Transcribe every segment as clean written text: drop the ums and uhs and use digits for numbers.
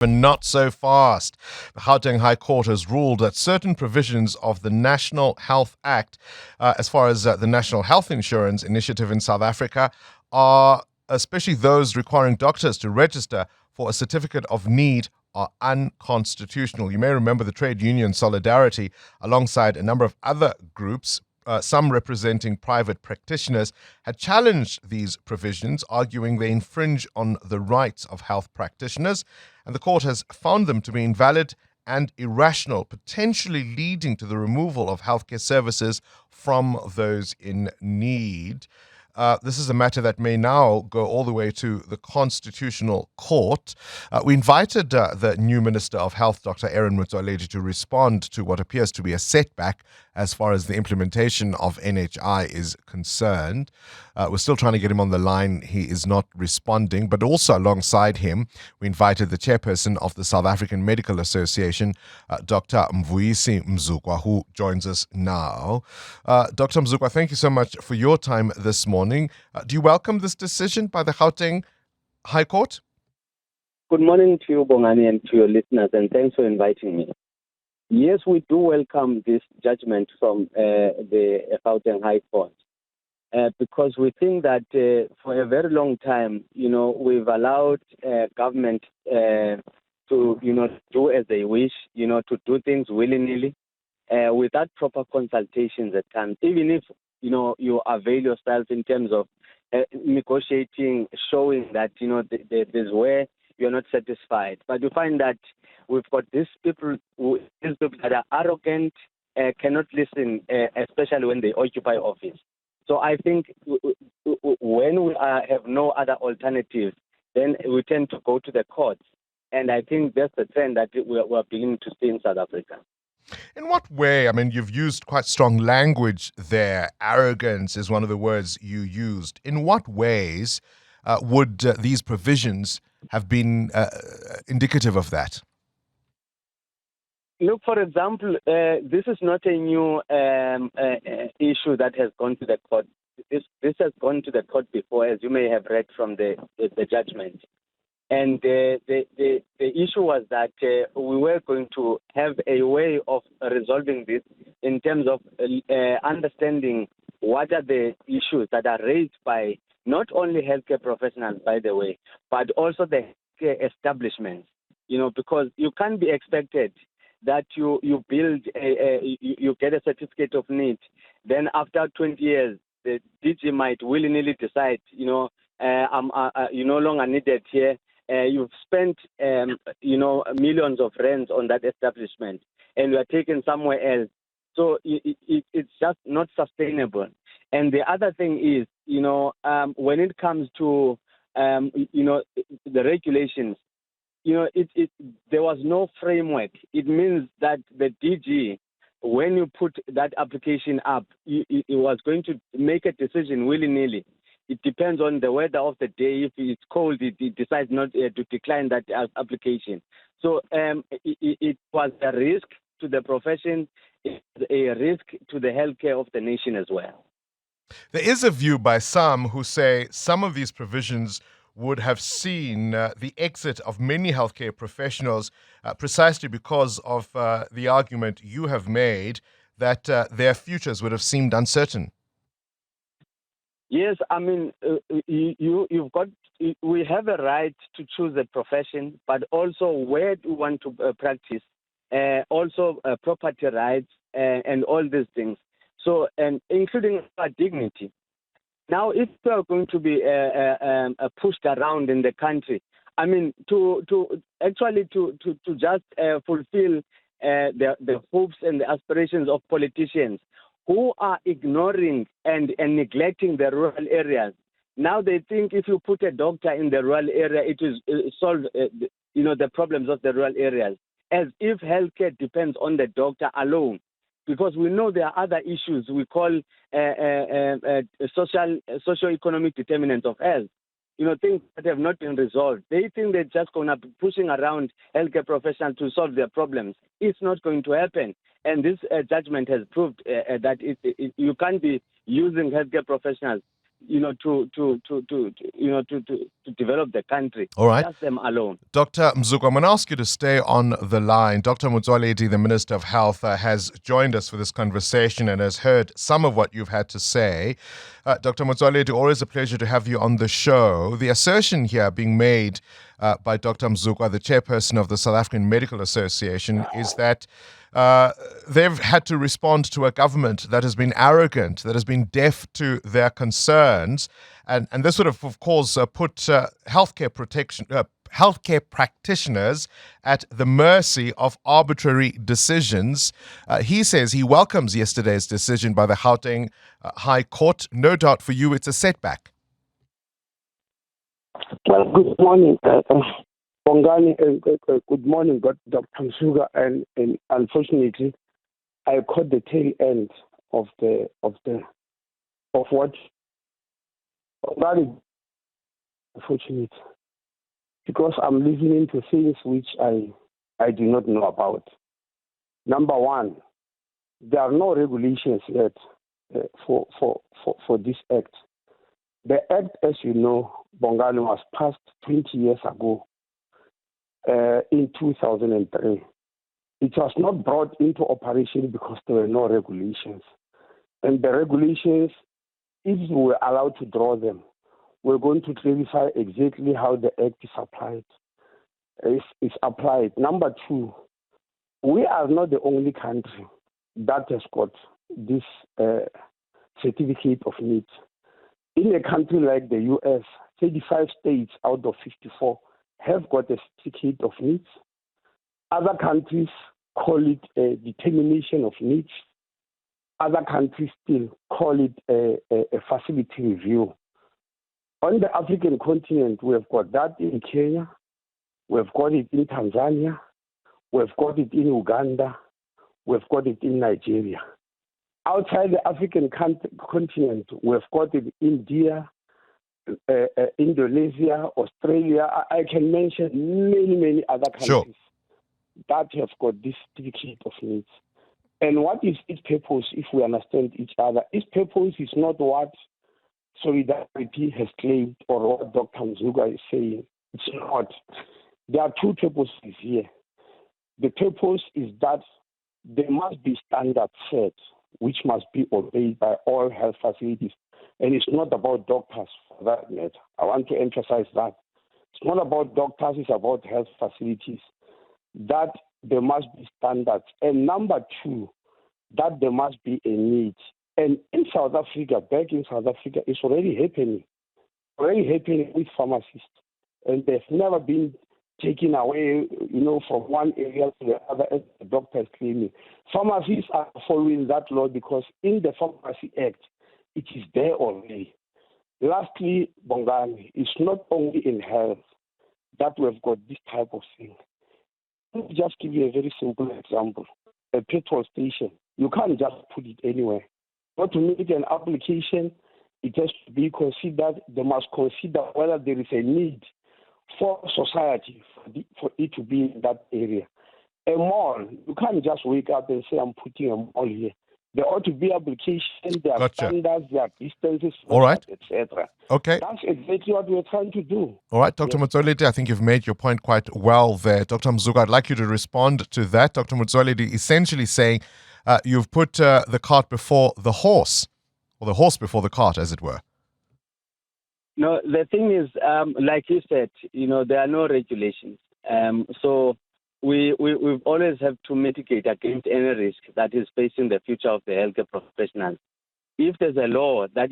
But not so fast. The Gauteng High Court has ruled that certain provisions of the National Health Act, as far as the National Health Insurance Initiative in South Africa, are especially those requiring doctors to register for a certificate of need, are unconstitutional. You may remember the trade union Solidarity, alongside a number of other groups, some representing private practitioners, had challenged these provisions, arguing they infringe on the rights of health practitioners. And the court has found them to be invalid and irrational, potentially leading to the removal of healthcare services from those in need. This is a matter that may now go all the way to the Constitutional Court. We invited the new Minister of Health, Dr. Motsoaledi, to respond to what appears to be a setback as far as the implementation of NHI is concerned. We're still trying to get him on the line. He is not responding. But also alongside him, we invited the chairperson of the South African Medical Association, Dr. Mvuyisi Mzukwa, who joins us now. Dr. Mzukwa, thank you so much for your time this morning. Do you welcome this decision by the Gauteng High Court? Good morning to you, Bongani, and to your listeners, and thanks for inviting me. Yes, we do welcome this judgment from the Gauteng High Court because we think that for a very long time, we've allowed government to, do as they wish, to do things willy-nilly without proper consultations at times, even if, you avail yourself in terms of negotiating, showing that, there's where you're not satisfied. But you find that we've got these people that are arrogant, cannot listen, especially when they occupy office. So I think when we have no other alternatives, then we tend to go to the courts. And I think that's the trend that we're beginning to see in South Africa. In what way? I mean, you've used quite strong language there. Arrogance is one of the words you used. In what ways would these provisions have been indicative of that? Look, for example, this is not a new issue that has gone to the court. This has gone to the court before, as you may have read from the judgment. And the issue was that we were going to have a way of resolving this in terms of understanding what are the issues that are raised by not only healthcare professionals, by the way, but also the healthcare establishments. Because you can't be expected that you build you get a certificate of need, then after 20 years the DG might willy-nilly decide, you're no longer needed here. You've spent, millions of rands on that establishment, and you are taken somewhere else. So it's just not sustainable. And the other thing is, when it comes to, the regulations, there was no framework. It means that the DG, when you put that application up, it was going to make a decision willy-nilly. It depends on the weather of the day. If it's cold, it decides not to decline that application. So it was a risk to the profession, it's a risk to the healthcare of the nation as well. There is a view by some who say some of these provisions would have seen the exit of many healthcare professionals precisely because of the argument you have made that their futures would have seemed uncertain. Yes, I mean, we have a right to choose a profession, but also where do we want to practice, also property rights and all these things. So, and including our dignity. Now, if we are going to be pushed around in the country, I mean, to just fulfill the hopes and the aspirations of politicians who are ignoring and neglecting the rural areas. Now they think if you put a doctor in the rural area, it will solve the problems of the rural areas, as if healthcare depends on the doctor alone. Because we know there are other issues we call socio-economic determinants of health. Things that have not been resolved. They think they're just going to be pushing around healthcare professionals to solve their problems. It's not going to happen. And this judgment has proved that you can't be using healthcare professionals to develop the country. All right. Just them alone. Dr. Mzukwa, I'm going to ask you to stay on the line. Dr. Motsoaledi, the Minister of Health, has joined us for this conversation and has heard some of what you've had to say. Dr. Motsoaledi, always a pleasure to have you on the show. The assertion here being made by Dr. Mzukwa, the chairperson of the South African Medical Association, is that they've had to respond to a government that has been arrogant, that has been deaf to their concerns, and this would have, of course, put healthcare practitioners at the mercy of arbitrary decisions. He says he welcomes yesterday's decision by the Gauteng High Court. No doubt for you, it's a setback. Well, good morning, Bongani, good morning, Dr. Mzukwa, and unfortunately, I caught the tail end of what Bongani. Unfortunate, because I'm listening to things which I do not know about. Number one, there are no regulations yet for this act. The act, as you know, Bongani, was passed 20 years ago. In 2003. It was not brought into operation because there were no regulations. And the regulations, if we were allowed to draw them, we're going to clarify exactly how the act is applied. Is applied. Number two, we are not the only country that has got this certificate of needs. In a country like the US, 35 states out of 54 have got a certificate of needs. Other countries call it a determination of needs. Other countries still call it a facility review. On the African continent, we have got that in Kenya, we've got it in Tanzania, we've got it in Uganda, we've got it in Nigeria. Outside the African continent, we've got it in India, Indonesia, Australia. I can mention many other countries that have got this certificate of needs. And what is its purpose, if we understand each other? Its purpose is not what Solidarity has claimed or what Dr. Mzukwa is saying. It's not. There are two purposes here. The purpose is that there must be standards set, which must be obeyed by all health facilities. And it's not about doctors for that matter. I want to emphasize that. It's not about doctors, it's about health facilities. That there must be standards. And number two, that there must be a need. And in South Africa, back in South Africa, it's already happening with pharmacists. And they've never been taken away, from one area to the other, as the doctor is claiming. Pharmacists are following that law because in the Pharmacy Act, it is there already. Lastly, Bongani, it's not only in health that we've got this type of thing. Let me just give you a very simple example. A petrol station, you can't just put it anywhere. But to make an application, it has to be considered, they must consider whether there is a need for society, for it to be in that area. A mall, you can't just wake up and say, I'm putting a mall here. There ought to be applications, there are standards, there are distances, all right, etc. Okay. That's exactly what we're trying to do. All right, Dr. Motsoaledi, I think you've made your point quite well there. Dr. Mzukwa, I'd like you to respond to that. Dr. Motsoaledi essentially saying you've put the cart before the horse, or the horse before the cart, as it were. No, the thing is, like you said, there are no regulations. So we've always have to mitigate against any risk that is facing the future of the healthcare professionals. If there's a law that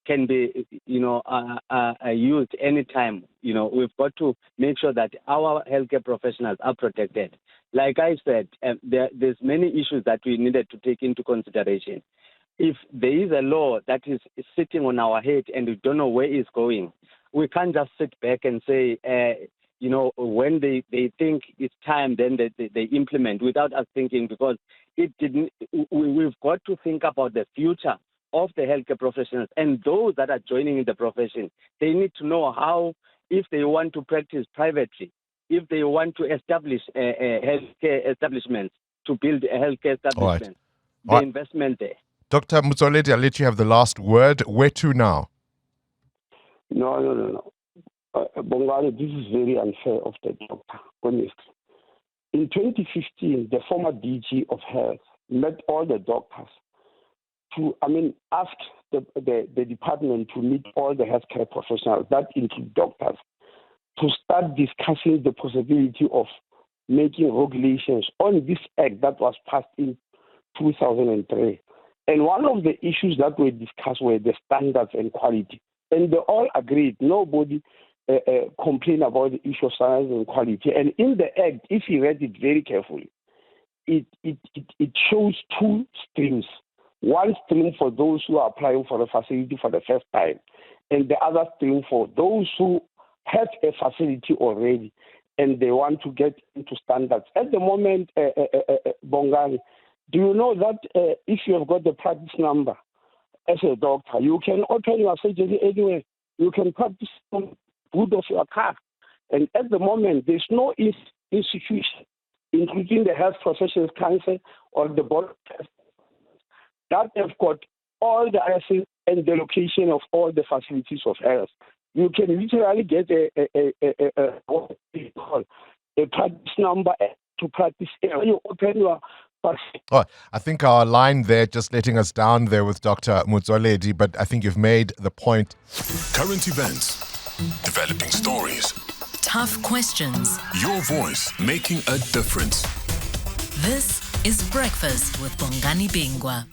can be used anytime, we've got to make sure that our healthcare professionals are protected. Like I said, there's many issues that we needed to take into consideration. If there is a law that is sitting on our head and we don't know where it's going, we can't just sit back and say, when they think it's time, then they implement without us thinking, because it didn't. We've got to think about the future of the healthcare professionals and those that are joining in the profession. They need to know how, if they want to practice privately, if they want to establish a healthcare establishment, to build a healthcare establishment, the investment there. Dr. Motsoaledi, I'll let you have the last word. Where to now? No. Bongani, this is very unfair of the doctor, honestly. In 2015, the former DG of Health met all the doctors to, ask the department to meet all the healthcare professionals, that include doctors, to start discussing the possibility of making regulations on this act that was passed in 2003. And one of the issues that were discussed were the standards and quality. And they all agreed. Nobody complained about the issue of standards and quality. And in the act, if you read it very carefully, it shows two streams. One stream for those who are applying for a facility for the first time, and the other stream for those who have a facility already and they want to get into standards. At the moment, Bongani, do you know that if you have got the practice number as a doctor, you can open your surgery anywhere. You can practice on the hood of your car. And at the moment, there's no institution, including the Health Professions Council or the Board of Health, that have got all the assets and the location of all the facilities of health. You can literally get what we call a practice number to practice. You open your Oh, I think our line there just letting us down there with Dr. Motsoaledi, but I think you've made the point. Current events, developing stories, tough questions. Your voice making a difference. This is Breakfast with Bongani Bingwa.